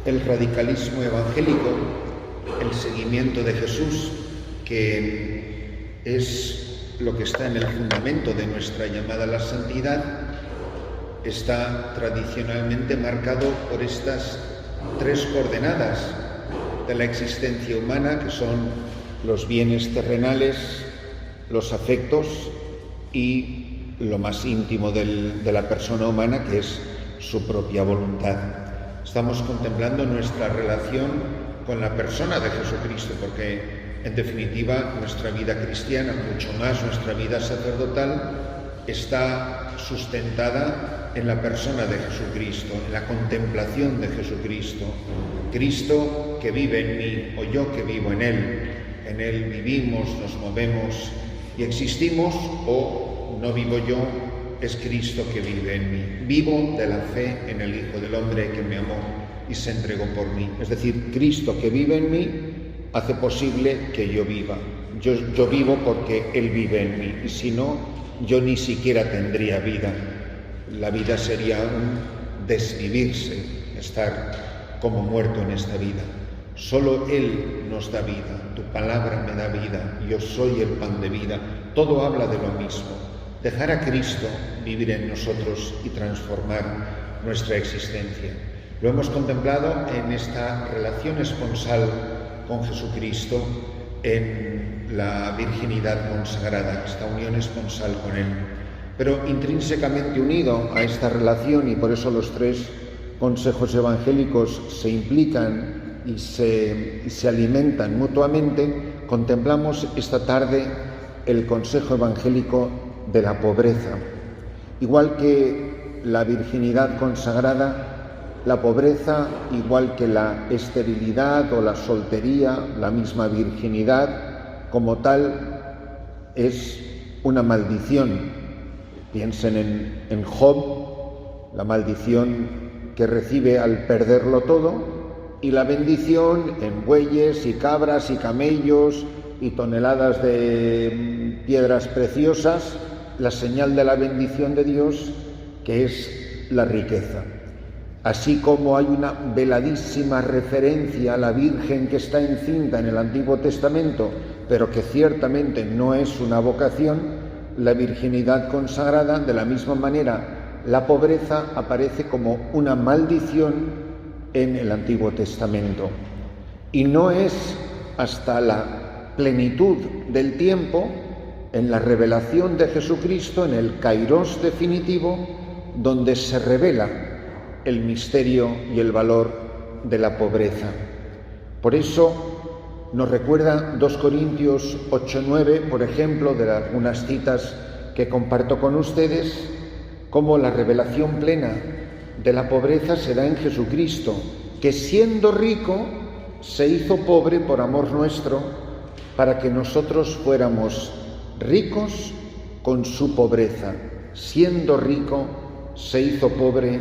el radicalismo evangélico, el seguimiento de Jesús, que es lo que está en el fundamento de nuestra llamada a la santidad, está tradicionalmente marcado por estas tres coordenadas de la existencia humana, que son los bienes terrenales, los afectos y lo más íntimo de la persona humana, que es su propia voluntad. Estamos contemplando nuestra relación con la persona de Jesucristo, porque en definitiva nuestra vida cristiana, mucho más nuestra vida sacerdotal, está sustentada en la persona de Jesucristo, en la contemplación de Jesucristo. Cristo que vive en mí, o yo que vivo en Él vivimos, nos movemos y existimos, o no vivo yo, es Cristo que vive en mí. Vivo de la fe en el Hijo del Hombre que me amó y se entregó por mí. Es decir, Cristo que vive en mí hace posible que yo viva. Yo vivo porque Él vive en mí, y si no, yo ni siquiera tendría vida. La vida sería un desvivirse, estar como muerto en esta vida. Solo Él nos da vida, tu palabra me da vida, yo soy el pan de vida. Todo habla de lo mismo. Dejar a Cristo vivir en nosotros y transformar nuestra existencia. Lo hemos contemplado en esta relación esponsal con Jesucristo, en la virginidad consagrada, esta unión esponsal con Él. Pero intrínsecamente unido a esta relación, y por eso los tres consejos evangélicos se implican y se alimentan mutuamente, contemplamos esta tarde el consejo evangélico de la pobreza. Igual que la virginidad consagrada, la pobreza, igual que la esterilidad o la soltería, la misma virginidad como tal, es una maldición. Piensen en Job, la maldición que recibe al perderlo todo, y la bendición en bueyes y cabras y camellos y toneladas de piedras preciosas, la señal de la bendición de Dios, que es la riqueza. Así como hay una veladísima referencia a la Virgen que está encinta en el Antiguo Testamento, pero que ciertamente no es una vocación, la virginidad consagrada, de la misma manera, la pobreza aparece como una maldición en el Antiguo Testamento. Y no es hasta la plenitud del tiempo, en la revelación de Jesucristo, en el kairos definitivo, donde se revela el misterio y el valor de la pobreza. Por eso nos recuerda 2 Corintios 8:9, por ejemplo, de algunas citas que comparto con ustedes, cómo la revelación plena de la pobreza se da en Jesucristo, que siendo rico se hizo pobre por amor nuestro, para que nosotros fuéramos ricos con su pobreza. Siendo rico se hizo pobre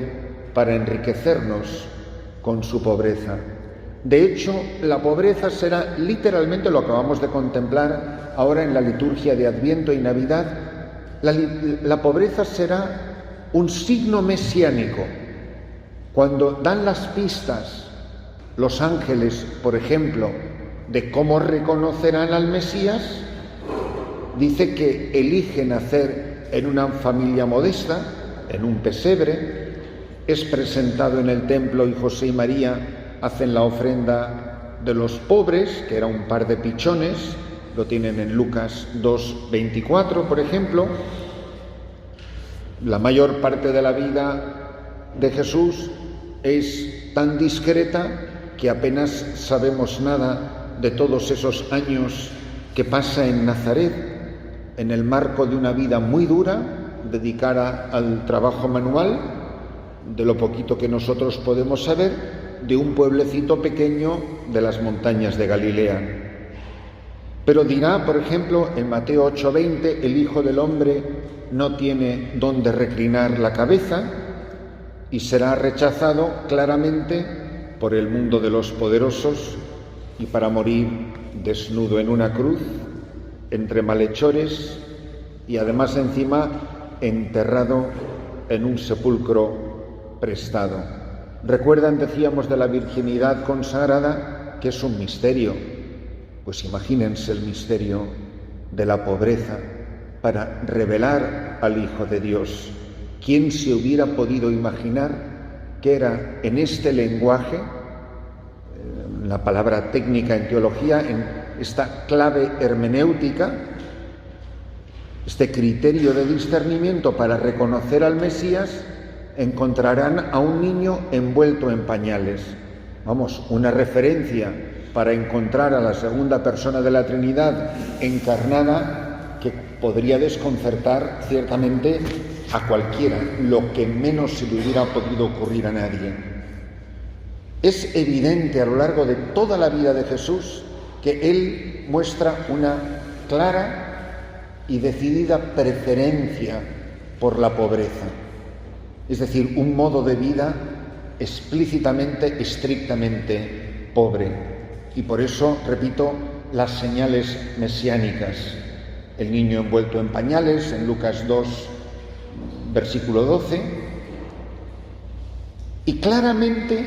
para enriquecernos con su pobreza. De hecho, la pobreza será literalmente, lo acabamos de contemplar ahora en la liturgia de Adviento y Navidad, la pobreza será un signo mesiánico. Cuando dan las pistas los ángeles, por ejemplo, de cómo reconocerán al Mesías, dice que elige nacer en una familia modesta, en un pesebre, es presentado en el templo y José y María hacen la ofrenda de los pobres, que era un par de pichones, lo tienen en Lucas 2:24, por ejemplo. La mayor parte de la vida de Jesús es tan discreta que apenas sabemos nada de todos esos años que pasa en Nazaret, en el marco de una vida muy dura, dedicada al trabajo manual, de lo poquito que nosotros podemos saber, de un pueblecito pequeño de las montañas de Galilea. Pero dirá, por ejemplo, en Mateo 8:20, el Hijo del Hombre no tiene dónde reclinar la cabeza y será rechazado claramente por el mundo de los poderosos y para morir desnudo en una cruz, entre malhechores y además encima enterrado en un sepulcro prestado. Recuerdan, decíamos, de la virginidad consagrada, que es un misterio. Pues imagínense el misterio de la pobreza para revelar al Hijo de Dios. ¿Quién se hubiera podido imaginar que era en este lenguaje, la palabra técnica en teología, en esta clave hermenéutica, este criterio de discernimiento para reconocer al Mesías, encontrarán a un niño envuelto en pañales? Vamos, una referencia para encontrar a la segunda persona de la Trinidad encarnada que podría desconcertar ciertamente a cualquiera, lo que menos se le hubiera podido ocurrir a nadie. Es evidente a lo largo de toda la vida de Jesús que Él muestra una clara y decidida preferencia por la pobreza, es decir, un modo de vida explícitamente, estrictamente pobre. Y por eso, repito, las señales mesiánicas. El niño envuelto en pañales, en Lucas 2, versículo 12, y claramente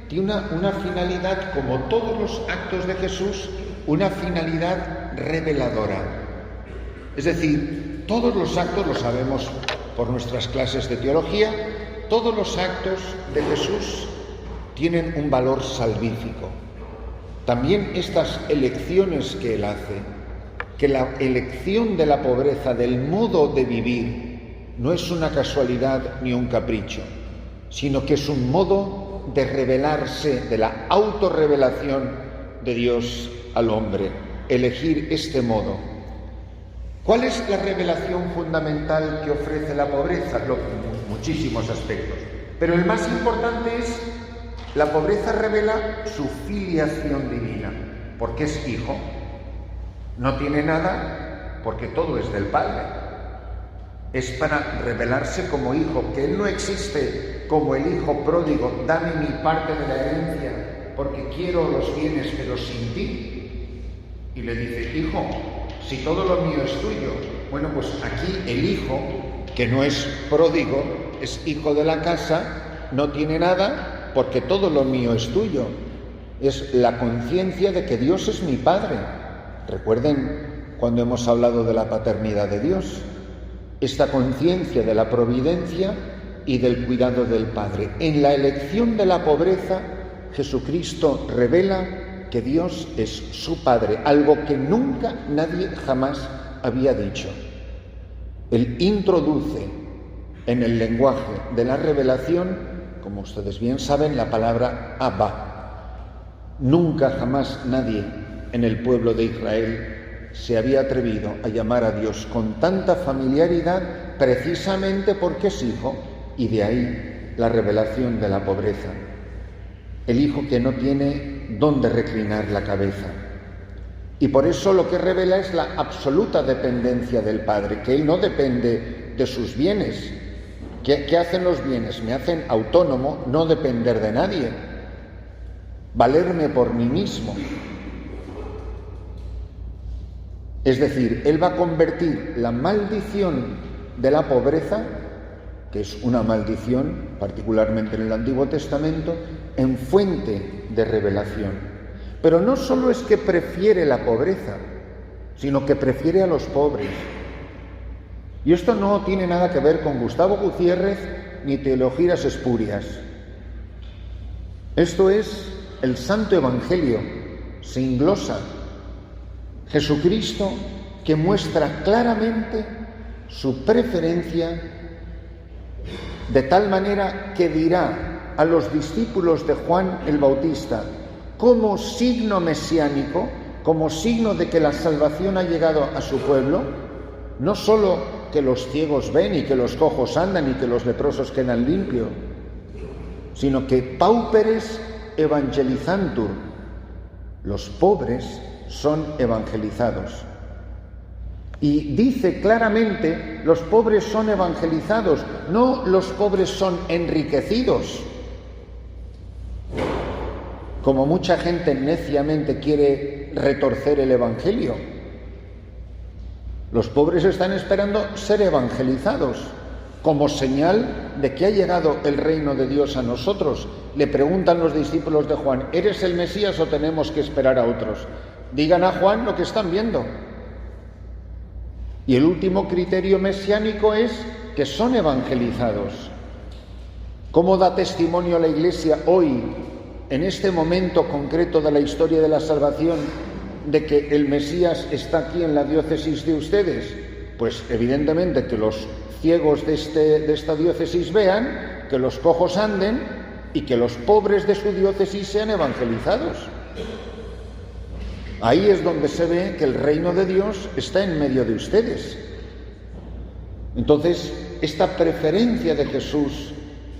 tiene una finalidad, como todos los actos de Jesús, una finalidad reveladora. Es decir, todos los actos, lo sabemos por nuestras clases de teología, todos los actos de Jesús tienen un valor salvífico. También estas elecciones que Él hace, que la elección de la pobreza, del modo de vivir, no es una casualidad ni un capricho, sino que es un modo de revelarse, de la autorrevelación de Dios al hombre, elegir este modo. ¿Cuál es la revelación fundamental que ofrece la pobreza? Muchísimos aspectos, pero el más importante es: la pobreza revela su filiación divina, porque es hijo. No tiene nada porque todo es del Padre. Es para revelarse como hijo, que Él no existe como el hijo pródigo: dame mi parte de la herencia porque quiero los bienes pero sin ti. Y le dice: hijo, si todo lo mío es tuyo. Bueno, pues aquí el hijo, que no es pródigo, es hijo de la casa, no tiene nada porque todo lo mío es tuyo. Es la conciencia de que Dios es mi Padre. Recuerden cuando hemos hablado de la paternidad de Dios, esta conciencia de la providencia y del cuidado del Padre. En la elección de la pobreza, Jesucristo revela que Dios es su Padre, algo que nunca nadie jamás había dicho. Él introduce en el lenguaje de la revelación, como ustedes bien saben, la palabra Abba. Nunca jamás nadie en el pueblo de Israel se había atrevido a llamar a Dios con tanta familiaridad, precisamente porque es hijo, y de ahí la revelación de la pobreza. El hijo que no tiene dónde reclinar la cabeza. Y por eso lo que revela es la absoluta dependencia del Padre, que Él no depende de sus bienes. ¿Qué hacen los bienes? Me hacen autónomo, no depender de nadie, valerme por mí mismo. Es decir, Él va a convertir la maldición de la pobreza, que es una maldición, particularmente en el Antiguo Testamento, en fuente de revelación. Pero no solo es que prefiere la pobreza, sino que prefiere a los pobres. Y esto no tiene nada que ver con Gustavo Gutiérrez ni teologías espurias. Esto es el Santo Evangelio, se inglosa. Jesucristo, que muestra claramente su preferencia, de tal manera que dirá a los discípulos de Juan el Bautista, como signo mesiánico, como signo de que la salvación ha llegado a su pueblo, no solo que los ciegos ven y que los cojos andan y que los leprosos quedan limpios, sino que pauperes evangelizantur, los pobres son evangelizados. Y dice claramente, los pobres son evangelizados, no los pobres son enriquecidos, como mucha gente neciamente quiere retorcer el Evangelio. Los pobres están esperando ser evangelizados, como señal de que ha llegado el reino de Dios a nosotros. Le preguntan los discípulos de Juan: ¿eres el Mesías o tenemos que esperar a otros? Digan a Juan lo que están viendo. Y el último criterio mesiánico es que son evangelizados. ¿Cómo da testimonio la Iglesia hoy, en este momento concreto de la historia de la salvación, de que el Mesías está aquí en la diócesis de ustedes? Pues evidentemente que los ciegos de esta diócesis vean, que los cojos anden y que los pobres de su diócesis sean evangelizados. Ahí es donde se ve que el reino de Dios está en medio de ustedes. Entonces, esta preferencia de Jesús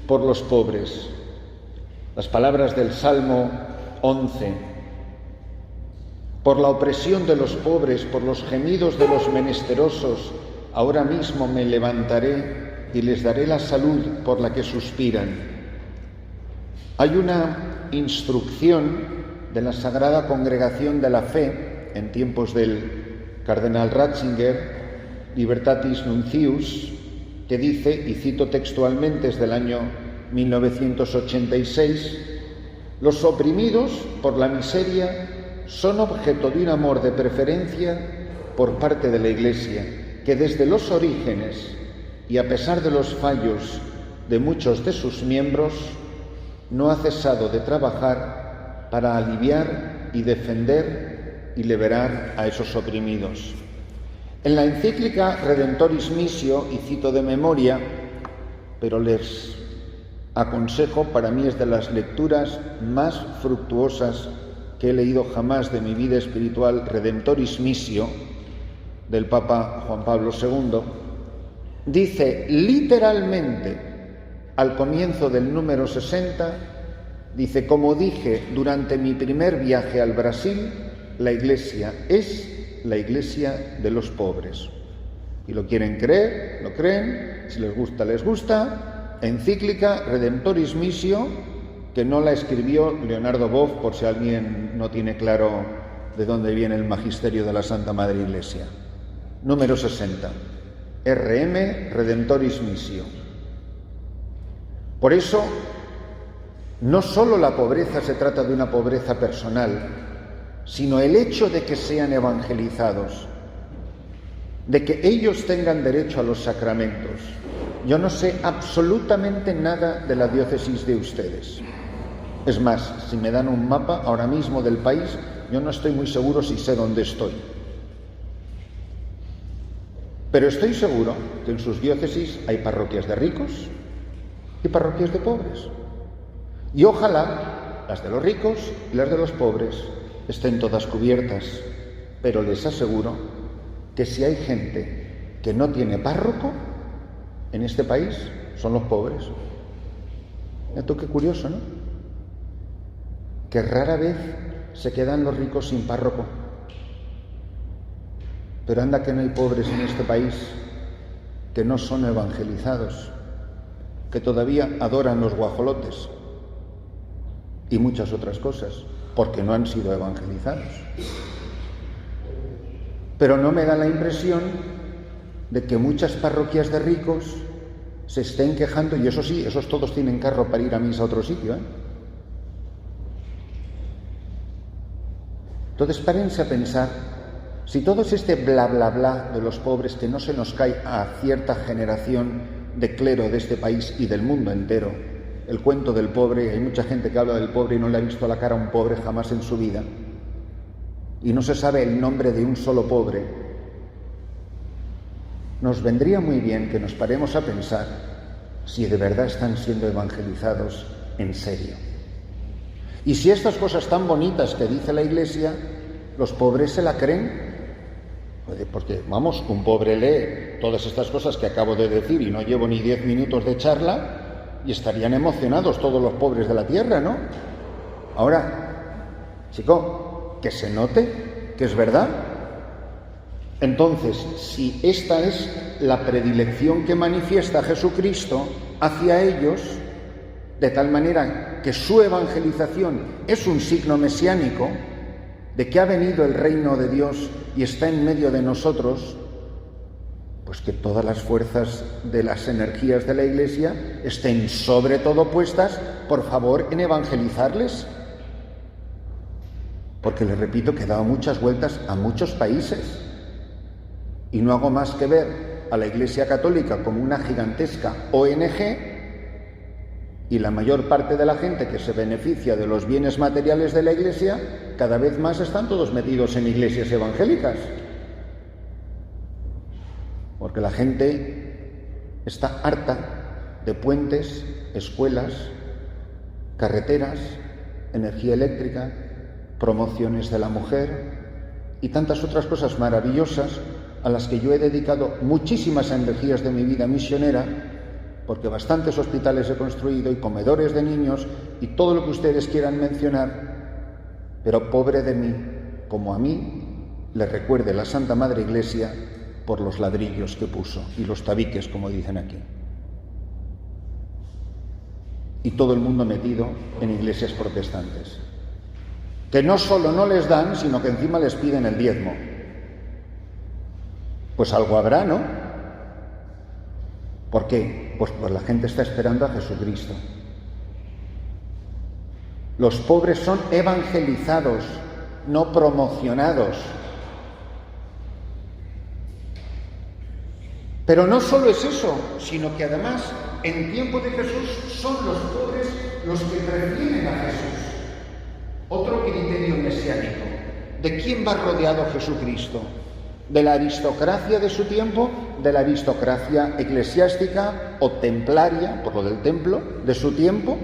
por los pobres. Las palabras del Salmo 11. Por la opresión de los pobres, por los gemidos de los menesterosos, ahora mismo me levantaré y les daré la salud por la que suspiran. Hay una instrucción de la Sagrada Congregación de la Fe, en tiempos del cardenal Ratzinger, Libertatis Nuncius, que dice, y cito textualmente, es del año 1986, los oprimidos por la miseria son objeto de un amor de preferencia por parte de la Iglesia, que desde los orígenes y a pesar de los fallos de muchos de sus miembros, no ha cesado de trabajar para aliviar y defender y liberar a esos oprimidos. En la encíclica Redemptoris Missio, y cito de memoria, pero les aconsejo, para mí es de las lecturas más fructuosas que he leído jamás de mi vida espiritual, Redemptoris Missio, del Papa Juan Pablo II, dice literalmente al comienzo del número 60, dice: como dije durante mi primer viaje al Brasil, la Iglesia es la Iglesia de los pobres. Y lo quieren creer, lo creen, si les gusta, les gusta. Encíclica Redemptoris Missio, que no la escribió Leonardo Boff, por si alguien no tiene claro de dónde viene el magisterio de la Santa Madre Iglesia. Número 60. RM Redemptoris Missio. Por eso, no solo la pobreza se trata de una pobreza personal, sino el hecho de que sean evangelizados, de que ellos tengan derecho a los sacramentos. Yo no sé absolutamente nada de la diócesis de ustedes. Es más, si me dan un mapa ahora mismo del país, yo no estoy muy seguro si sé dónde estoy. Pero estoy seguro que en sus diócesis hay parroquias de ricos y parroquias de pobres. Y ojalá las de los ricos y las de los pobres estén todas cubiertas, pero les aseguro que si hay gente que no tiene párroco en este país, son los pobres. Esto qué curioso, ¿no? Que rara vez se quedan los ricos sin párroco. Pero anda que no hay pobres en este país que no son evangelizados, que todavía adoran los guajolotes y muchas otras cosas, porque no han sido evangelizados. Pero no me da la impresión de que muchas parroquias de ricos se estén quejando, y eso sí, esos todos tienen carro para ir a misa a otro sitio, ¿eh? Entonces párense a pensar, si todo es este bla bla bla de los pobres que no se nos cae a cierta generación de clero de este país y del mundo entero, el cuento del pobre, hay mucha gente que habla del pobre y no le ha visto la cara a un pobre jamás en su vida, y no se sabe el nombre de un solo pobre, nos vendría muy bien que nos paremos a pensar si de verdad están siendo evangelizados en serio. Y si estas cosas tan bonitas que dice la Iglesia, los pobres se la creen. Porque, vamos, un pobre lee todas estas cosas que acabo de decir y no llevo ni 10 minutos de charla y estarían emocionados todos los pobres de la tierra, ¿no? Ahora, chico, que se note que es verdad. Entonces, si esta es la predilección que manifiesta Jesucristo hacia ellos, de tal manera que su evangelización es un signo mesiánico de que ha venido el reino de Dios y está en medio de nosotros, Pues que todas las fuerzas de las energías de la Iglesia estén sobre todo puestas, por favor, en evangelizarles. Porque les repito que he dado muchas vueltas a muchos países y no hago más que ver a la Iglesia Católica como una gigantesca ONG, y la mayor parte de la gente que se beneficia de los bienes materiales de la Iglesia, cada vez más están todos metidos en iglesias evangélicas. Porque la gente está harta de puentes, escuelas, carreteras, energía eléctrica, promociones de la mujer y tantas otras cosas maravillosas a las que yo he dedicado muchísimas energías de mi vida misionera, porque bastantes hospitales he construido y comedores de niños y todo lo que ustedes quieran mencionar, pero pobre de mí, como a mí le recuerde la Santa Madre Iglesia por los ladrillos que puso y los tabiques, como dicen aquí. Y todo el mundo metido en iglesias protestantes, que no solo no les dan, sino que encima les piden el diezmo. Pues algo habrá, ¿no? ¿Por qué? Pues la gente está esperando a Jesucristo. Los pobres son evangelizados, no promocionados. Pero no solo es eso, sino que además, en tiempo de Jesús, son los pobres los que prefieren a Jesús. Otro criterio mesiánico. ¿De quién va rodeado Jesucristo? ¿De la aristocracia de su tiempo? ¿De la aristocracia eclesiástica o templaria, por lo del templo, de su tiempo?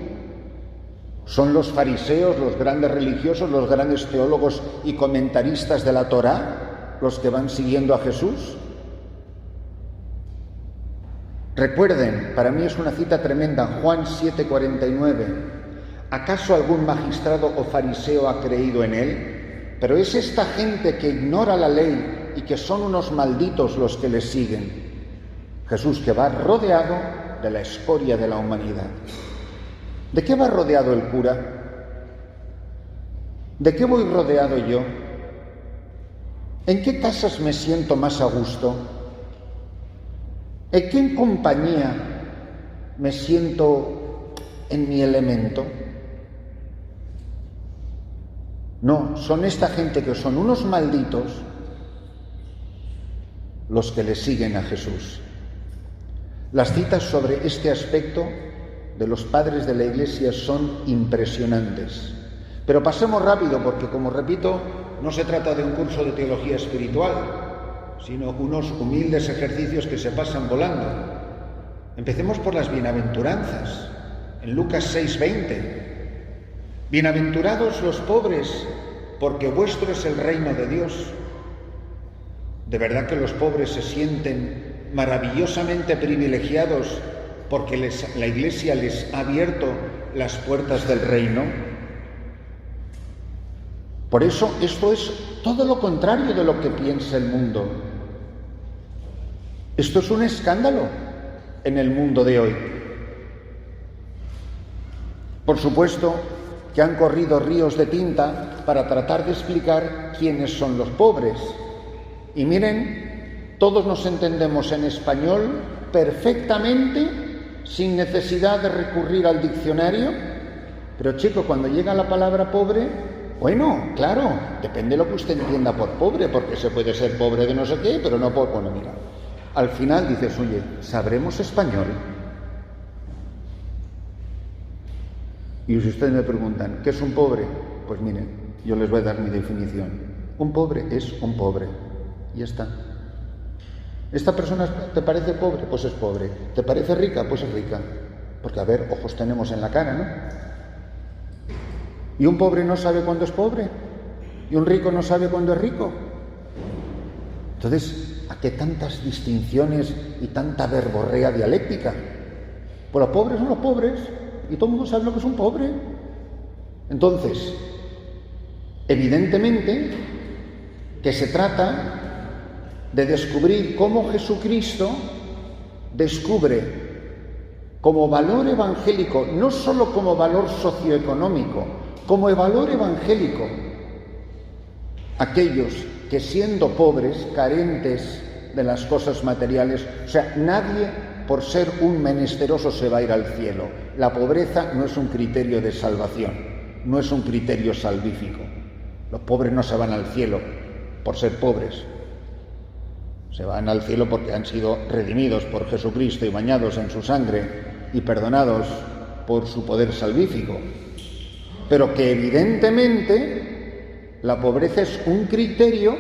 ¿Son los fariseos, los grandes religiosos, los grandes teólogos y comentaristas de la Torá los que van siguiendo a Jesús? Recuerden, para mí es una cita tremenda, Juan 7:49. ¿Acaso algún magistrado o fariseo ha creído en él? Pero es esta gente que ignora la ley y que son unos malditos los que le siguen. Jesús, que va rodeado de la escoria de la humanidad. ¿De qué va rodeado el cura? ¿De qué voy rodeado yo? ¿En qué casas me siento más a gusto? ¿En qué compañía me siento en mi elemento? No, son esta gente que son unos malditos los que le siguen a Jesús. Las citas sobre este aspecto de los padres de la Iglesia son impresionantes. Pero pasemos rápido porque, como repito, no se trata de un curso de teología espiritual, sino unos humildes ejercicios que se pasan volando. Empecemos por las bienaventuranzas. En Lucas 6:20. Bienaventurados los pobres, porque vuestro es el reino de Dios. ¿De verdad que los pobres se sienten maravillosamente privilegiados porque la Iglesia les ha abierto las puertas del reino? Por eso esto es todo lo contrario de lo que piensa el mundo. Esto es un escándalo en el mundo de hoy. Por supuesto que han corrido ríos de tinta para tratar de explicar quiénes son los pobres. Y miren, todos nos entendemos en español perfectamente, sin necesidad de recurrir al diccionario. Pero chico, cuando llega la palabra pobre, bueno, claro, depende de lo que usted entienda por pobre, porque se puede ser pobre de no sé qué, pero no por... Bueno, mira, al final dices, oye, ¿sabremos español? Y si ustedes me preguntan, ¿qué es un pobre? Pues miren, yo les voy a dar mi definición. Un pobre es un pobre. Y ya está. ¿Esta persona te parece pobre? Pues es pobre. ¿Te parece rica? Pues es rica. Porque, a ver, ojos tenemos en la cara, ¿no? ¿Y un pobre no sabe cuándo es pobre? ¿Y un rico no sabe cuándo es rico? Entonces, ¿a qué tantas distinciones y tanta verborrea dialéctica? Pues los pobres son los pobres y todo el mundo sabe lo que es un pobre. Entonces, evidentemente que se trata de descubrir cómo Jesucristo descubre como valor evangélico, no solo como valor socioeconómico, como valor evangélico, aquellos que siendo pobres, carentes de las cosas materiales. O sea, nadie por ser un menesteroso se va a ir al cielo. La pobreza no es un criterio de salvación, no es un criterio salvífico. Los pobres no se van al cielo por ser pobres. Se van al cielo porque han sido redimidos por Jesucristo y bañados en su sangre y perdonados por su poder salvífico. Pero que evidentemente la pobreza es un criterio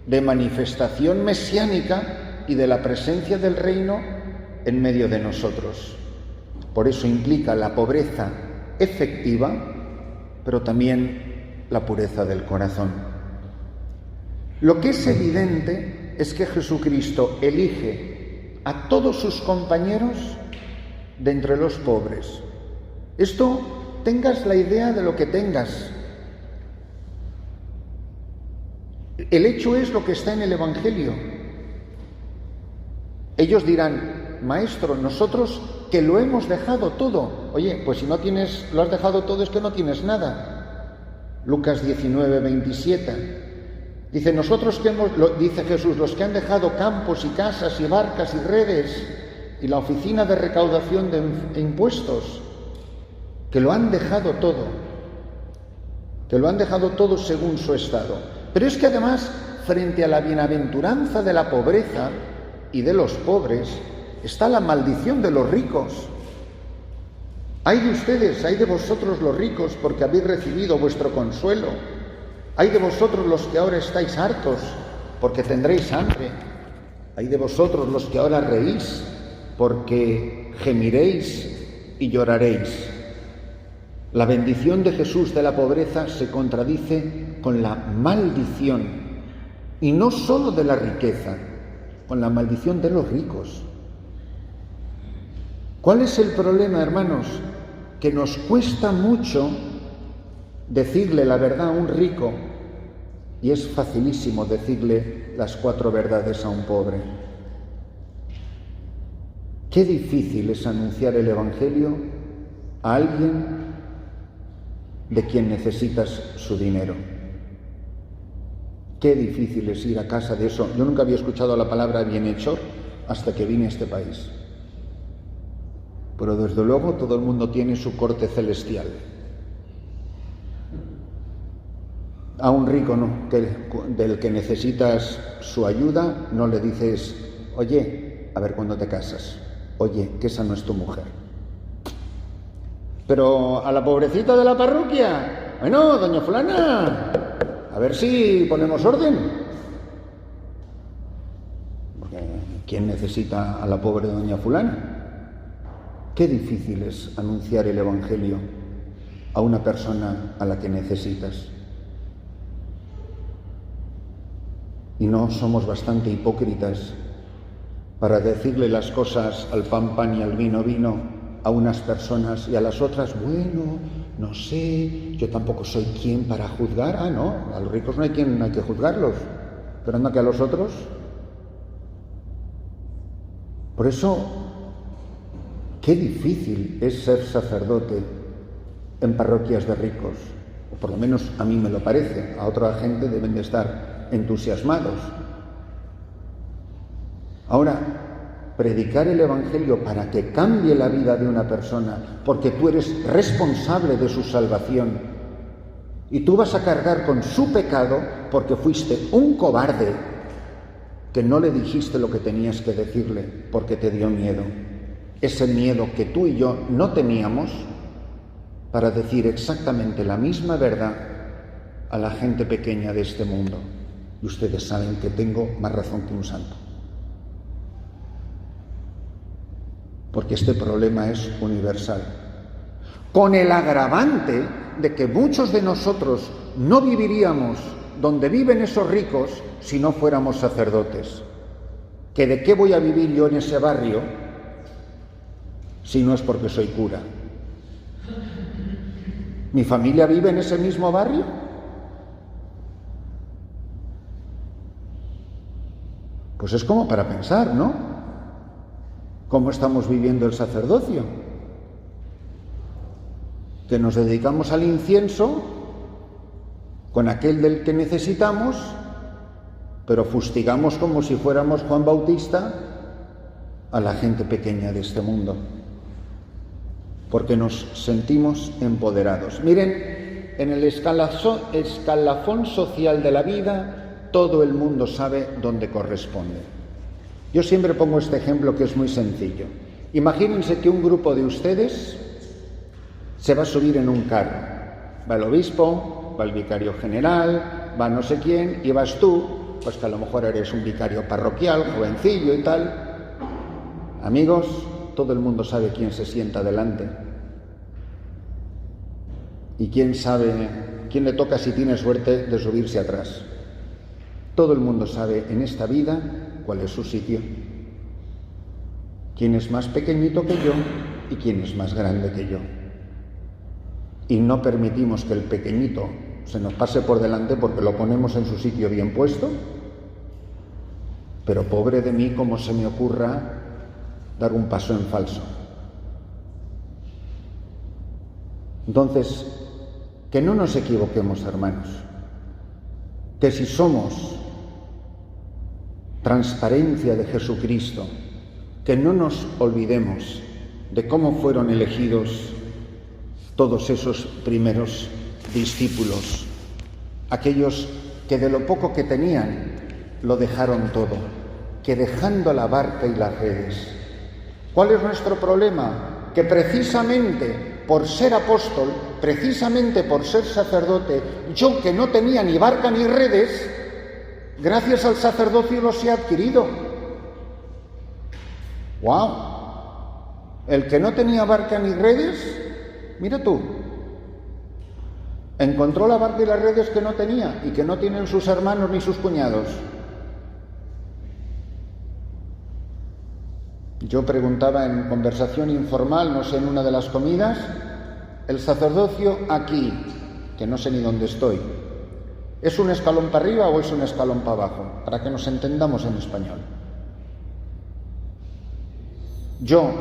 de manifestación mesiánica y de la presencia del reino en medio de nosotros. Por eso implica la pobreza efectiva, pero también la pureza del corazón. Lo que es evidente es que Jesucristo elige a todos sus compañeros de entre los pobres. Esto, tengas la idea de lo que tengas. El hecho es lo que está en el Evangelio. Ellos dirán: Maestro, nosotros que lo hemos dejado todo. Oye, pues si no tienes, lo has dejado todo, es que no tienes nada. Lucas 19, 27. Dice: dice Jesús, los que han dejado campos y casas y barcas y redes y la oficina de recaudación de impuestos, que lo han dejado todo, según su estado. Pero es que además, frente a la bienaventuranza de la pobreza y de los pobres, está la maldición de los ricos. Ay de ustedes, ay de vosotros los ricos, porque habéis recibido vuestro consuelo. Ay de vosotros los que ahora estáis hartos, porque tendréis hambre. Ay de vosotros los que ahora reís, porque gemiréis y lloraréis. La bendición de Jesús de la pobreza se contradice con la maldición, y no solo de la riqueza, con la maldición de los ricos. ¿Cuál es el problema, hermanos? Que nos cuesta mucho decirle la verdad a un rico, y es facilísimo decirle las 4 verdades a un pobre. Qué difícil es anunciar el Evangelio a alguien de quien necesitas su dinero. Qué difícil es ir a casa de eso. Yo nunca había escuchado la palabra bienhechor hasta que vine a este país. Pero desde luego todo el mundo tiene su corte celestial. A un rico no, del que necesitas su ayuda, no le dices: oye, a ver cuándo te casas, oye, que esa no es tu mujer. Pero a la pobrecita de la parroquia, bueno, doña fulana, a ver si ponemos orden. Porque ¿quién necesita a la pobre doña fulana? Qué difícil es anunciar el Evangelio a una persona a la que necesitas. Y no somos bastante hipócritas para decirle las cosas al pan, pan y al vino, vino a unas personas, y a las otras, bueno, no sé, yo tampoco soy quien para juzgar. Ah, no, a los ricos no hay que juzgarlos, pero anda que a los otros. Por eso, qué difícil es ser sacerdote en parroquias de ricos, o por lo menos a mí me lo parece. A otra gente deben de estar entusiasmados. Ahora, predicar el Evangelio para que cambie la vida de una persona, porque tú eres responsable de su salvación, y tú vas a cargar con su pecado porque fuiste un cobarde que no le dijiste lo que tenías que decirle porque te dio miedo. Ese miedo que tú y yo no teníamos para decir exactamente la misma verdad a la gente pequeña de este mundo. Y ustedes saben que tengo más razón que un santo. Porque este problema es universal. Con el agravante de que muchos de nosotros no viviríamos donde viven esos ricos si no fuéramos sacerdotes. ¿Que de qué voy a vivir yo en ese barrio si no es porque soy cura? ¿Mi familia vive en ese mismo barrio? Pues es como para pensar, ¿no? ¿Cómo estamos viviendo el sacerdocio? Que nos dedicamos al incienso con aquel del que necesitamos pero fustigamos como si fuéramos Juan Bautista a la gente pequeña de este mundo, porque nos sentimos empoderados. Miren, en el escalafón social de la vida, todo el mundo sabe dónde corresponde. Yo siempre pongo este ejemplo que es muy sencillo. Imagínense que un grupo de ustedes se va a subir en un carro. Va el obispo, va el vicario general, va no sé quién, y vas tú, pues que a lo mejor eres un vicario parroquial, jovencillo y tal. Amigos, todo el mundo sabe quién se sienta delante. Y quién sabe, quién le toca si tiene suerte de subirse atrás. Todo el mundo sabe en esta vida cuál es su sitio. Quién es más pequeñito que yo y quién es más grande que yo. Y no permitimos que el pequeñito se nos pase por delante porque lo ponemos en su sitio bien puesto. Pero pobre de mí, cómo se me ocurra dar un paso en falso. Entonces, que no nos equivoquemos, hermanos, que si somos transparencia de Jesucristo, que no nos olvidemos de cómo fueron elegidos todos esos primeros discípulos, aquellos que de lo poco que tenían lo dejaron todo, que dejando la barca y las redes. ¿Cuál es nuestro problema? Que precisamente por ser apóstol, precisamente por ser sacerdote, yo que no tenía ni barca ni redes, gracias al sacerdocio los he adquirido. ¡Wow! El que no tenía barca ni redes, mira tú, encontró la barca y las redes que no tenía y que no tienen sus hermanos ni sus cuñados. Yo preguntaba en conversación informal, no sé, en una de las comidas, el sacerdocio aquí, que no sé ni dónde estoy, ¿es un escalón para arriba o es un escalón para abajo? Para que nos entendamos en español. Yo,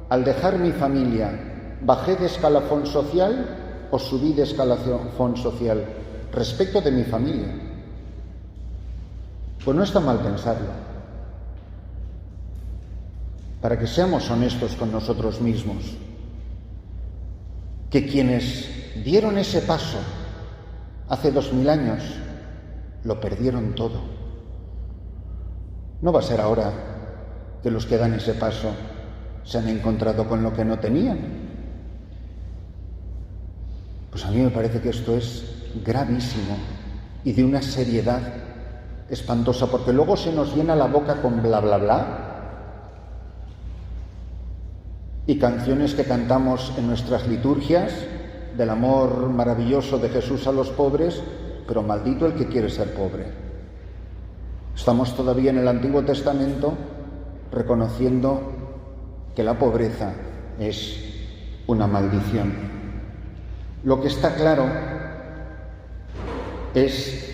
al dejar mi familia, ¿bajé de escalafón social o subí de escalafón social respecto de mi familia? Pues no está mal pensarlo. Para que seamos honestos con nosotros mismos, que quienes dieron ese paso hace 2000 años lo perdieron todo. No va a ser ahora que los que dan ese paso se han encontrado con lo que no tenían. Pues a mí me parece que esto es gravísimo y de una seriedad espantosa, porque luego se nos llena la boca con bla bla bla y canciones que cantamos en nuestras liturgias del amor maravilloso de Jesús a los pobres, pero maldito el que quiere ser pobre. Estamos todavía en el Antiguo Testamento reconociendo que la pobreza es una maldición. Lo que está claro es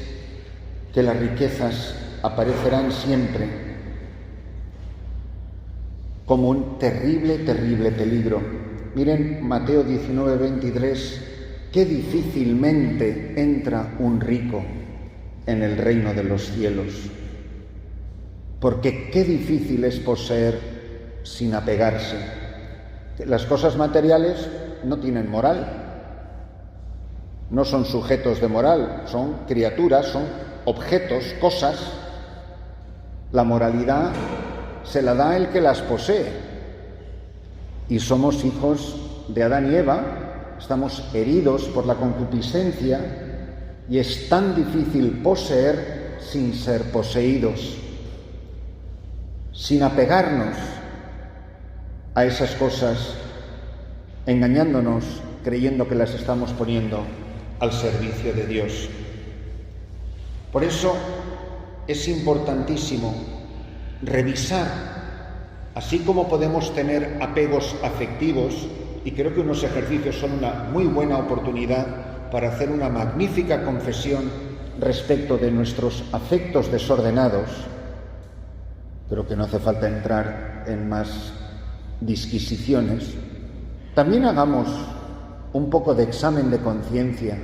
que las riquezas aparecerán siempre como un terrible, terrible peligro. Miren Mateo 19:23, qué difícilmente entra un rico en el reino de los cielos. Porque qué difícil es poseer sin apegarse. Las cosas materiales no tienen moral, no son sujetos de moral, son criaturas, son objetos, cosas. La moralidad se la da el que las posee. Y somos hijos de Adán y Eva, estamos heridos por la concupiscencia y es tan difícil poseer sin ser poseídos, sin apegarnos a esas cosas, engañándonos, creyendo que las estamos poniendo al servicio de Dios. Por eso es importantísimo revisar, así como podemos tener apegos afectivos, y creo que unos ejercicios son una muy buena oportunidad para hacer una magnífica confesión respecto de nuestros afectos desordenados, pero que no hace falta entrar en más disquisiciones. También hagamos un poco de examen de conciencia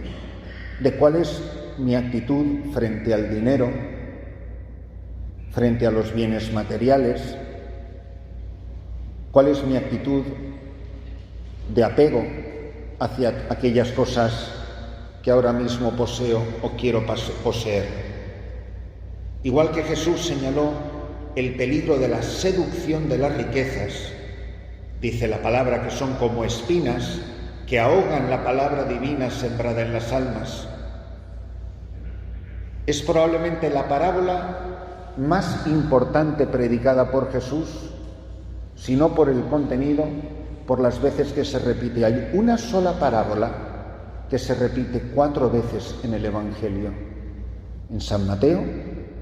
de cuál es mi actitud frente al dinero, frente a los bienes materiales? ¿Cuál es mi actitud de apego hacia aquellas cosas que ahora mismo poseo o quiero poseer? Igual que Jesús señaló el peligro de la seducción de las riquezas, dice la palabra que son como espinas que ahogan la palabra divina sembrada en las almas. Es probablemente la parábola más importante predicada por Jesús, si no por el contenido, por las veces que se repite. Hay una sola parábola que se repite 4 veces en el Evangelio, en San Mateo,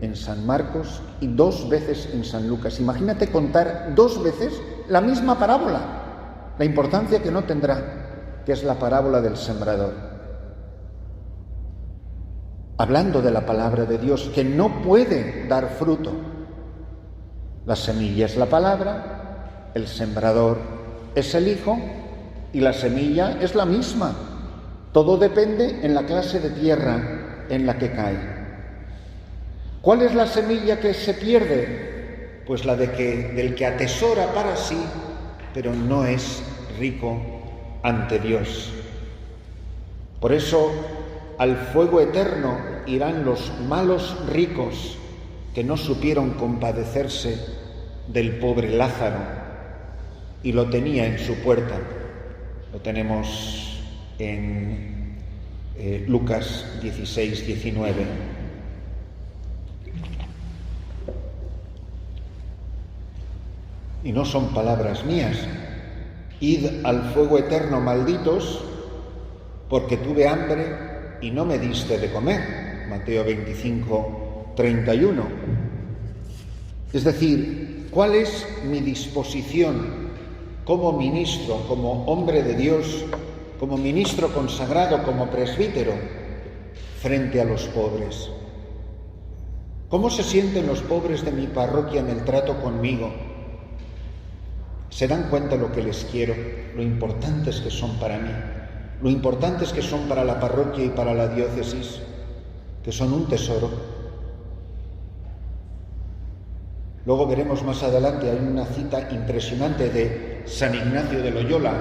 en San Marcos y 2 veces en San Lucas. Imagínate contar 2 veces la misma parábola, la importancia que no tendrá, que es la parábola del sembrador. Hablando de la palabra de Dios, que no puede dar fruto. La semilla es la palabra, el sembrador es el Hijo y la semilla es la misma. Todo depende en la clase de tierra en la que cae. ¿Cuál es la semilla que se pierde? Pues la del que atesora para sí, pero no es rico ante Dios. Por eso, al fuego eterno irán los malos ricos que no supieron compadecerse del pobre Lázaro y lo tenía en su puerta. Lo tenemos en Lucas 16, 19. Y no son palabras mías. Id al fuego eterno, malditos, porque tuve hambre y no me diste de comer. Mateo 25, 31. Es decir, ¿cuál es mi disposición como ministro, como hombre de Dios, como ministro consagrado, como presbítero, frente a los pobres? ¿Cómo se sienten los pobres de mi parroquia en el trato conmigo? ¿Se dan cuenta lo que les quiero, lo importantes que son para mí, lo importantes que son para la parroquia y para la diócesis, que son un tesoro? Luego veremos más adelante, hay una cita impresionante de San Ignacio de Loyola,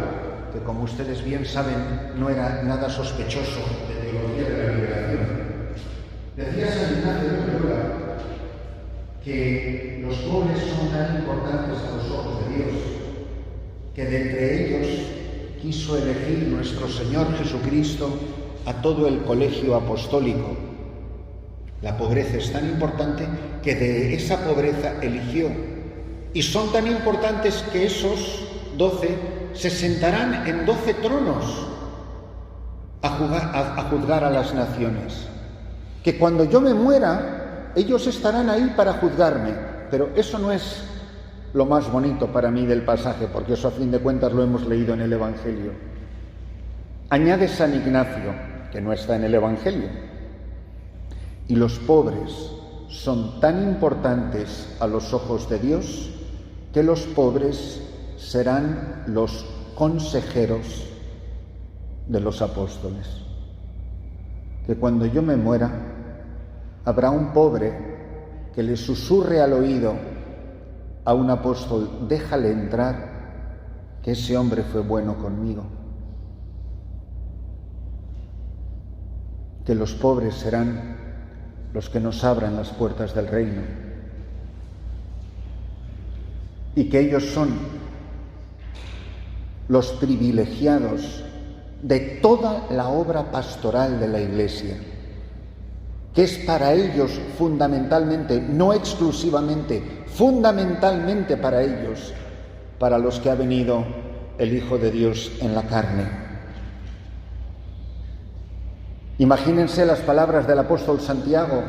que como ustedes bien saben no era nada sospechoso de teología de la liberación. Decía San Ignacio de Loyola que los pobres son tan importantes a los ojos de Dios, que de entre ellos quiso elegir nuestro Señor Jesucristo a todo el colegio apostólico. La pobreza es tan importante que de esa pobreza eligió. Y son tan importantes que esos 12 se sentarán en 12 tronos a juzgar a las naciones. Que cuando yo me muera, ellos estarán ahí para juzgarme. Pero eso no es lo más bonito para mí del pasaje, porque eso a fin de cuentas lo hemos leído en el Evangelio. Añade San Ignacio, que no está en el Evangelio, y los pobres son tan importantes a los ojos de Dios que los pobres serán los consejeros de los apóstoles. Que cuando yo me muera, habrá un pobre que le susurre al oído a un apóstol: déjale entrar, que ese hombre fue bueno conmigo. Que los pobres serán los que nos abran las puertas del reino. Y que ellos son los privilegiados de toda la obra pastoral de la Iglesia, que es para ellos fundamentalmente, no exclusivamente, fundamentalmente para ellos, para los que ha venido el Hijo de Dios en la carne. Imagínense las palabras del apóstol Santiago,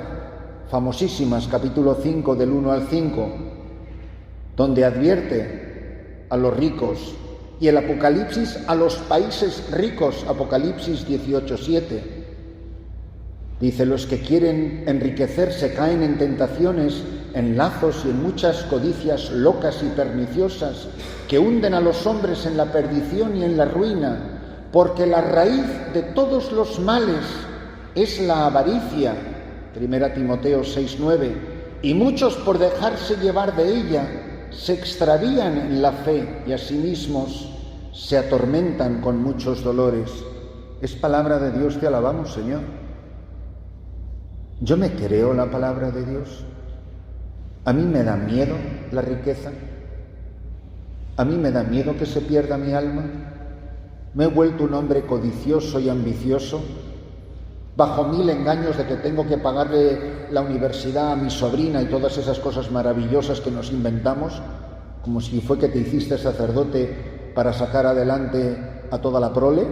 famosísimas, capítulo 5, del 1 al 5, donde advierte a los ricos, y el Apocalipsis a los países ricos, Apocalipsis 18, 7. Dice: los que quieren enriquecerse caen en tentaciones, en lazos y en muchas codicias locas y perniciosas que hunden a los hombres en la perdición y en la ruina, porque la raíz de todos los males es la avaricia. 1 Timoteo 6, 9. y muchos por dejarse llevar de ella se extravían en la fe y a sí mismos se atormentan con muchos dolores. Es palabra de Dios, te alabamos, Señor. Yo me creo la palabra de Dios. A mí me da miedo la riqueza. A mí me da miedo que se pierda mi alma. Me he vuelto un hombre codicioso y ambicioso, bajo 1000 engaños de que tengo que pagarle la universidad a mi sobrina y todas esas cosas maravillosas que nos inventamos, como si fue que te hiciste sacerdote para sacar adelante a toda la prole.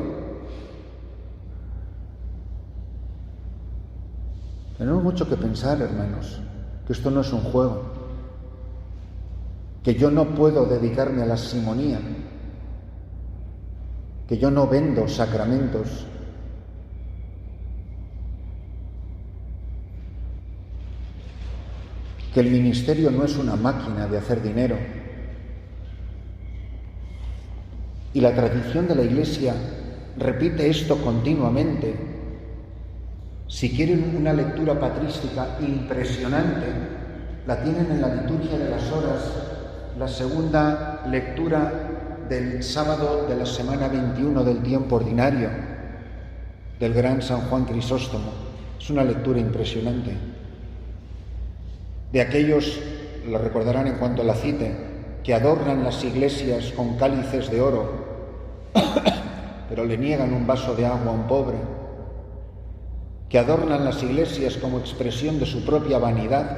Tenemos mucho que pensar, hermanos, que esto no es un juego, que yo no puedo dedicarme a la simonía, que yo no vendo sacramentos, que el ministerio no es una máquina de hacer dinero. Y la tradición de la Iglesia repite esto continuamente. Si quieren una lectura patrística impresionante, la tienen en la liturgia de las horas, la segunda lectura del sábado de la semana 21 del tiempo ordinario del gran San Juan Crisóstomo. Es una lectura impresionante. De aquellos, lo recordarán en cuanto la cite, que adornan las iglesias con cálices de oro, pero le niegan un vaso de agua a un pobre, que adornan las iglesias como expresión de su propia vanidad.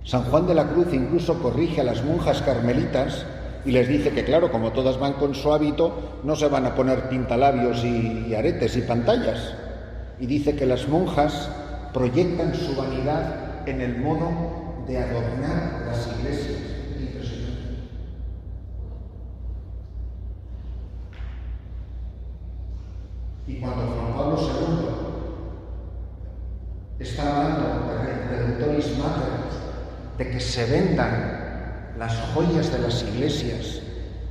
San Juan de la Cruz incluso corrige a las monjas carmelitas y les dice que, claro, como todas van con su hábito, no se van a poner pintalabios y aretes y pantallas. Y dice que las monjas proyectan su vanidad en el modo de adornar las iglesias. Y cuando Juan Pablo II está hablando de Redemptoris Mater, de que se vendan las joyas de las iglesias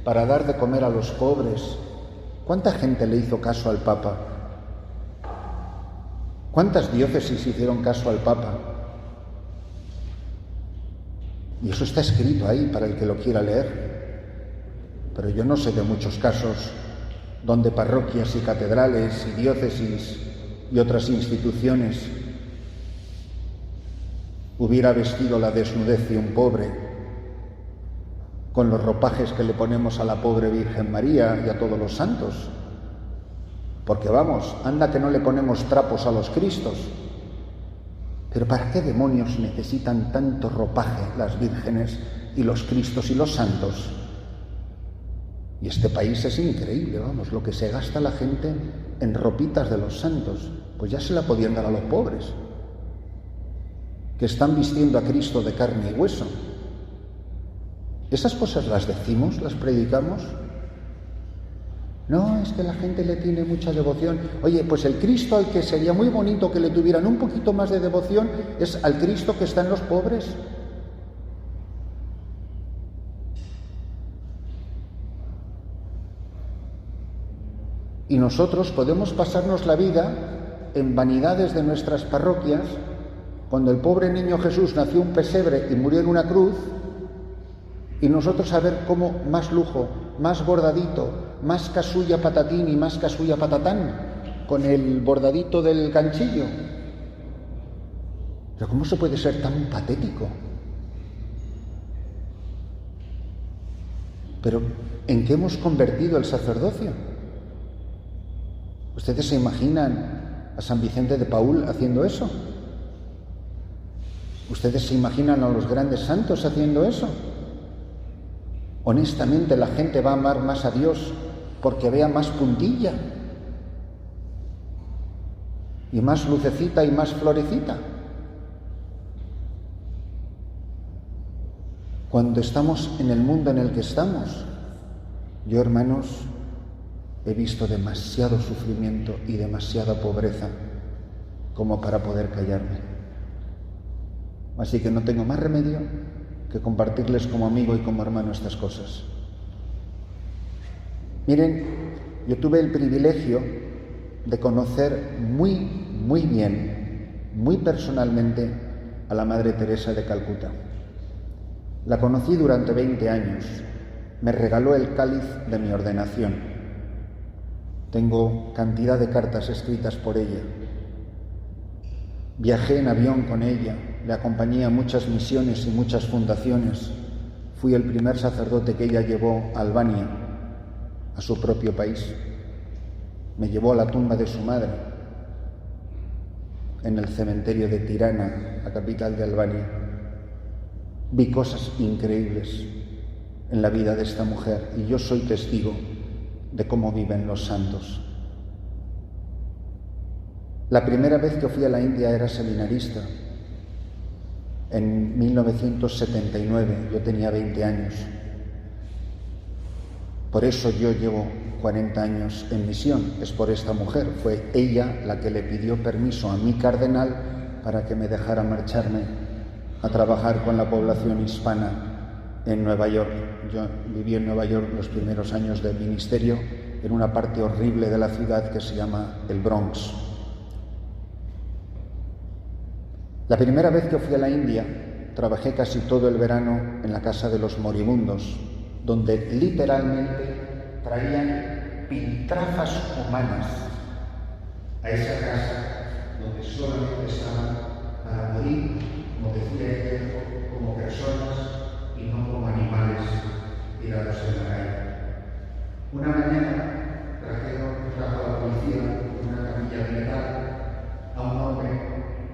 para dar de comer a los pobres, ¿cuánta gente le hizo caso al Papa? ¿Cuántas diócesis hicieron caso al Papa? Y eso está escrito ahí para el que lo quiera leer. Pero yo no sé de muchos casos donde parroquias y catedrales y diócesis y otras instituciones hubiera vestido la desnudez de un pobre con los ropajes que le ponemos a la pobre Virgen María y a todos los santos. Porque vamos, anda que no le ponemos trapos a los Cristos. Pero ¿para qué demonios necesitan tanto ropaje las vírgenes y los Cristos y los santos? Y este país es increíble, vamos, lo que se gasta la gente en ropitas de los santos, pues ya se la podían dar a los pobres, que están vistiendo a Cristo de carne y hueso. ¿Esas cosas las decimos, las predicamos? No, es que la gente le tiene mucha devoción. Oye, pues el Cristo al que sería muy bonito que le tuvieran un poquito más de devoción es al Cristo que está en los pobres. Y nosotros podemos pasarnos la vida en vanidades de nuestras parroquias, cuando el pobre niño Jesús nació en un pesebre y murió en una cruz, y nosotros a ver cómo más lujo, más bordadito, más casulla patatín y más casulla patatán, con el bordadito del ganchillo. Pero ¿cómo se puede ser tan patético? Pero ¿en qué hemos convertido el sacerdocio? ¿Ustedes se imaginan a San Vicente de Paúl haciendo eso? ¿Ustedes se imaginan a los grandes santos haciendo eso? Honestamente, la gente va a amar más a Dios porque vea más puntilla y más lucecita y más florecita. Cuando estamos en el mundo en el que estamos, yo, hermanos, he visto demasiado sufrimiento y demasiada pobreza como para poder callarme. Así que no tengo más remedio que compartirles como amigo y como hermano estas cosas. Miren, yo tuve el privilegio de conocer muy bien, muy personalmente a la Madre Teresa de Calcuta. La conocí durante 20 años. Me regaló el cáliz de mi ordenación. Tengo cantidad de cartas escritas por ella. Viajé en avión con ella, le acompañé a muchas misiones y muchas fundaciones. Fui el primer sacerdote que ella llevó a Albania, a su propio país. Me llevó a la tumba de su madre, en el cementerio de Tirana, la capital de Albania. Vi cosas increíbles en la vida de esta mujer y yo soy testigo de cómo viven los santos. La primera vez que fui a la India era seminarista, en 1979, yo tenía 20 años. Por eso yo llevo 40 años en misión, es por esta mujer. Fue ella la que le pidió permiso a mi cardenal para que me dejara marcharme a trabajar con la población hispana en Nueva York. Yo viví en Nueva York los primeros años del ministerio, en una parte horrible de la ciudad que se llama el Bronx. La primera vez que fui a la India, trabajé casi todo el verano en la casa de los moribundos, donde literalmente traían piltrafas humanas a esa casa donde solamente estaban para morir, como decía ella, como personas y no como animales tirados en la calle. Una mañana trajo a la policía en una camilla de metal a un hombre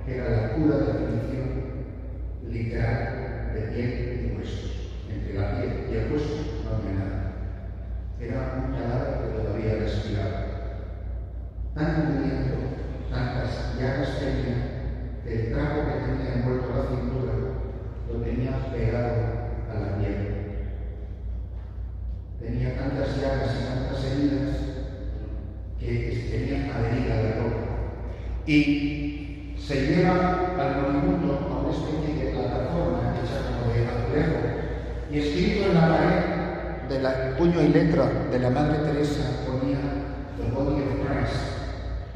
que era la pura definición literal de piel y huesos. Entre la piel y el hueso no había nada. Era un cadáver que todavía respiraba. Tan mugriento, tantas llagas tenía, que el trapo que tenía envuelto la cintura lo tenía pegado a la piel. Tenía tantas llagas y tantas heridas que tenía adherida la ropa. Y se lleva al moribundo a una especie de plataforma hecha como de azulejo y escrito en la pared del puño y letra de la Madre Teresa ponía "The Body of Christ",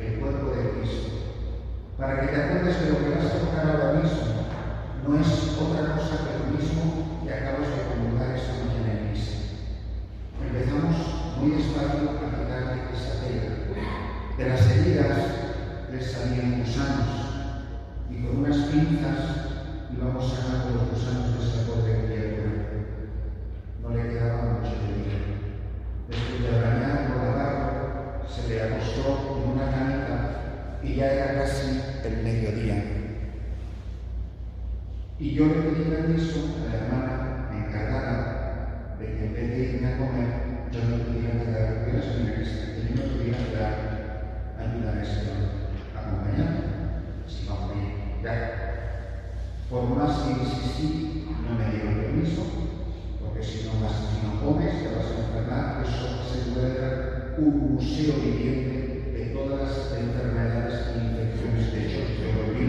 el cuerpo de Cristo, para que te acuerdes de lo que vas a tocar ahora mismo no es otra cosa que lo mismo que acabas de comulgar esta mañana en misa. Empezamos muy despacio a quitarle esa tela. De las heridas les salían gusanos y con unas pinzas íbamos sacando los gusanos de esa pobre criatura. No le quedaba mucho de vida. Después de bañarlo, lavarlo, se le acostó en una camita y ya era casi el mediodía. Y yo le pedí permiso a la hermana encargada de que en vez de irme a comer, yo no pudiera quedar, porque era seminarista, que yo no pudiera quedar ayudar a ese hombre, acompañarme, si no podía ya. Por más que insistí, no me dieron permiso, porque si no comes, te vas a enfermar. Eso se vuelve un museo viviente de todas las enfermedades e infecciones. De hecho, yo volví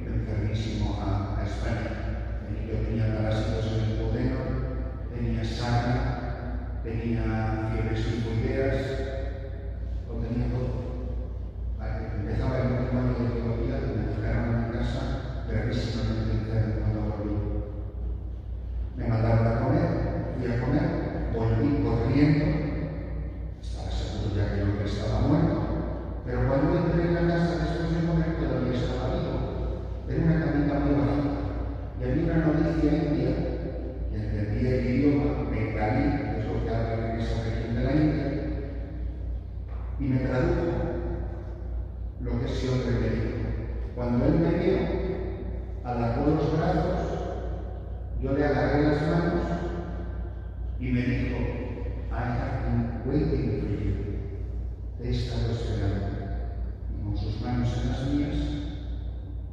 enfermísimo a España. Yo tenía parásitos en el duodeno, tenía sarna, tenía fiebres tifoideas, lo tenía todo. Empezaba el último año de teología y me llegaron a mi casa gravísimamente enfermo cuando volví. Me mandaron a comer, fui a comer, volví corriendo, estaba seguro ya que el hombre estaba muerto, pero cuando entré en la casa después de comer todavía estaba vivo. Era una camita muy bajita y había una novicia india que entendía el idioma bengalí, que es lo que hablan en esa región de la India, y me tradujo lo que ese hombre me dijo. Cuando él me vio, alargó los brazos, yo le agarré las manos y me dijo: "I have been waiting for you". Te he estado esperando. Y con sus manos en las mías,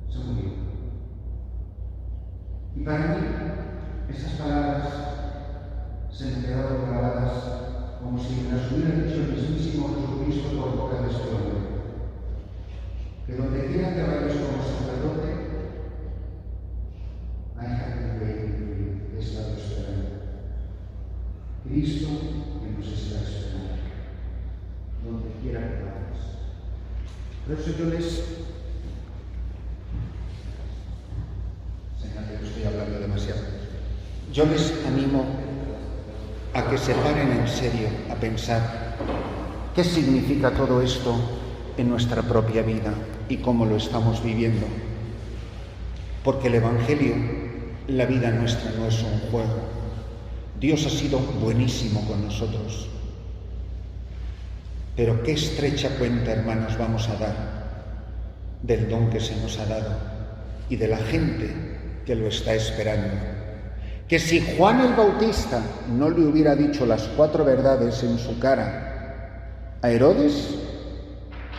se murió. Y para mí, esas palabras se me quedaron grabadas como si me las hubiera dicho el mismísimo Jesucristo por boca de este hombre. Que donde quiera que vayas como sacerdote, I have been waiting for you, te he estado esperando. Cristo que nos está esperando, donde quiera que vayas. Por eso yo les demasiado. Yo les animo a que se paren en serio a pensar qué significa todo esto en nuestra propia vida y cómo lo estamos viviendo. Porque el Evangelio, la vida nuestra, no es un juego. Dios ha sido buenísimo con nosotros. Pero qué estrecha cuenta, hermanos, vamos a dar del don que se nos ha dado y de la gente que lo está esperando. Que si Juan el Bautista no le hubiera dicho las 4 verdades en su cara a Herodes,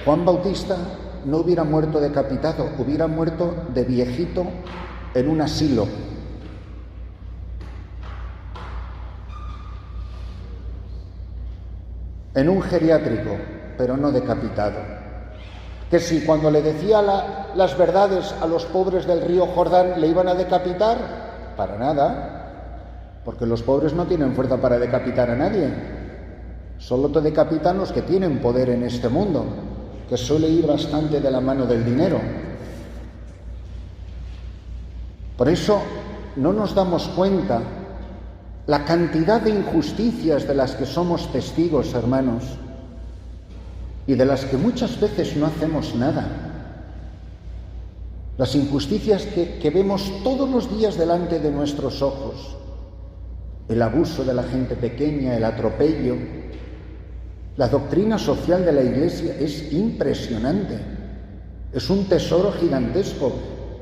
Juan Bautista no hubiera muerto decapitado, hubiera muerto de viejito en un asilo. En un geriátrico, pero no decapitado. Que si cuando le decía las verdades a los pobres del río Jordán le iban a decapitar, para nada, porque los pobres no tienen fuerza para decapitar a nadie. Solo te decapitan los que tienen poder en este mundo, que suele ir bastante de la mano del dinero. Por eso no nos damos cuenta la cantidad de injusticias de las que somos testigos, hermanos, y de las que muchas veces no hacemos nada. Las injusticias que vemos todos los días delante de nuestros ojos. El abuso de la gente pequeña, el atropello. La doctrina social de la Iglesia es impresionante. Es un tesoro gigantesco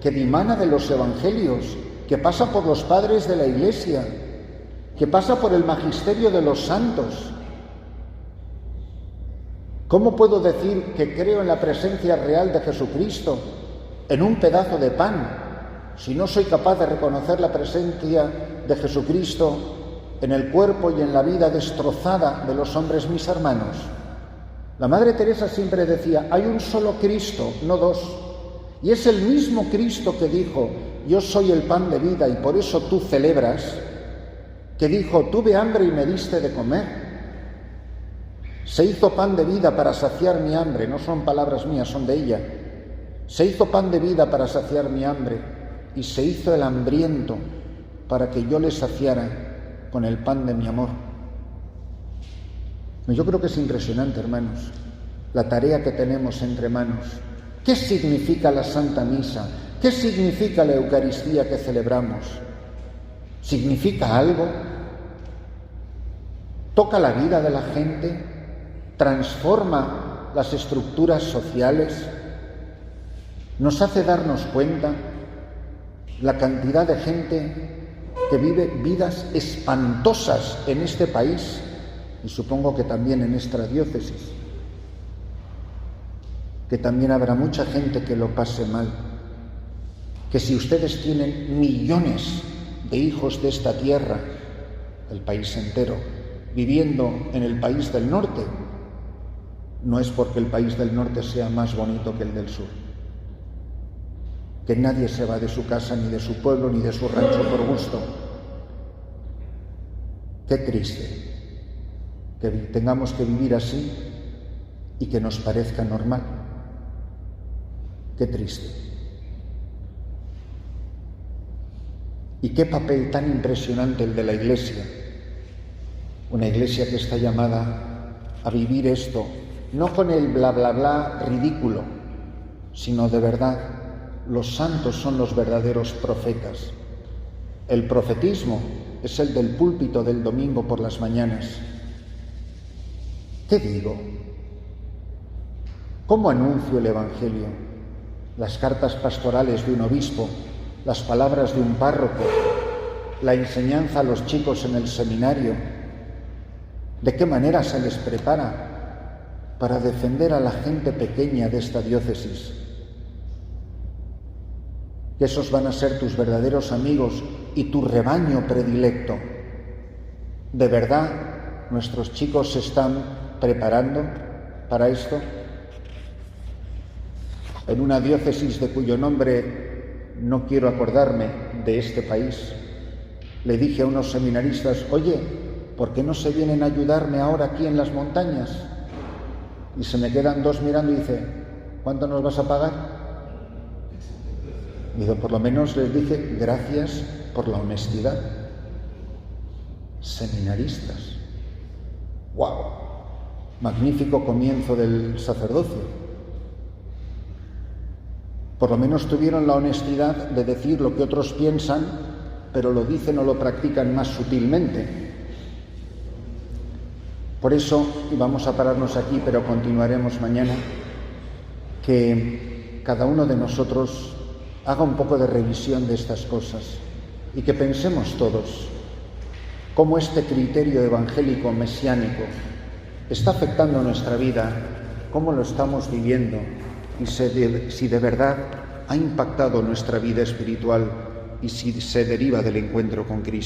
que dimana de los evangelios, que pasa por los padres de la Iglesia, que pasa por el magisterio de los santos. ¿Cómo puedo decir que creo en la presencia real de Jesucristo en un pedazo de pan si no soy capaz de reconocer la presencia de Jesucristo en el cuerpo y en la vida destrozada de los hombres mis hermanos? La Madre Teresa siempre decía, hay un solo Cristo, no dos, y es el mismo Cristo que dijo, yo soy el pan de vida y por eso tú celebras, que dijo, tuve hambre y me diste de comer. Se hizo pan de vida para saciar mi hambre, no son palabras mías, son de ella. Se hizo pan de vida para saciar mi hambre y se hizo el hambriento para que yo le saciara con el pan de mi amor. Yo creo que es impresionante, hermanos, la tarea que tenemos entre manos. ¿Qué significa la Santa Misa? ¿Qué significa la Eucaristía que celebramos? ¿Significa algo? ¿Toca la vida de la gente? ¿Transforma las estructuras sociales? ¿Nos hace darnos cuenta la cantidad de gente que vive vidas espantosas en este país y supongo que también en esta diócesis? Que también habrá mucha gente que lo pase mal. Que si ustedes tienen millones de hijos de esta tierra, el país entero, viviendo en el país del norte, no es porque el país del norte sea más bonito que el del sur. Que nadie se va de su casa, ni de su pueblo, ni de su rancho por gusto. Qué triste que tengamos que vivir así y que nos parezca normal. Qué triste. Y qué papel tan impresionante el de la Iglesia. Una Iglesia que está llamada a vivir esto, no con el bla bla bla ridículo, sino de verdad. Los santos son los verdaderos profetas. El profetismo es el del púlpito del domingo por las mañanas. ¿Qué digo? ¿Cómo anuncio el Evangelio? Las cartas pastorales de un obispo, las palabras de un párroco, la enseñanza a los chicos en el seminario. ¿De qué manera se les prepara para defender a la gente pequeña de esta diócesis? Que esos van a ser tus verdaderos amigos y tu rebaño predilecto. ¿De verdad nuestros chicos se están preparando para esto? En una diócesis de cuyo nombre no quiero acordarme de este país, le dije a unos seminaristas, oye, ¿por qué no se vienen a ayudarme ahora aquí en las montañas? Y se me quedan dos mirando y dice, ¿cuánto nos vas a pagar? Digo, por lo menos les dije gracias por la honestidad. Seminaristas. ¡Wow! Magnífico comienzo del sacerdocio. Por lo menos tuvieron la honestidad de decir lo que otros piensan, pero lo dicen o lo practican más sutilmente. Por eso, y vamos a pararnos aquí, pero continuaremos mañana, que cada uno de nosotros haga un poco de revisión de estas cosas y que pensemos todos cómo este criterio evangélico mesiánico está afectando nuestra vida, cómo lo estamos viviendo y si de verdad ha impactado nuestra vida espiritual y si se deriva del encuentro con Cristo.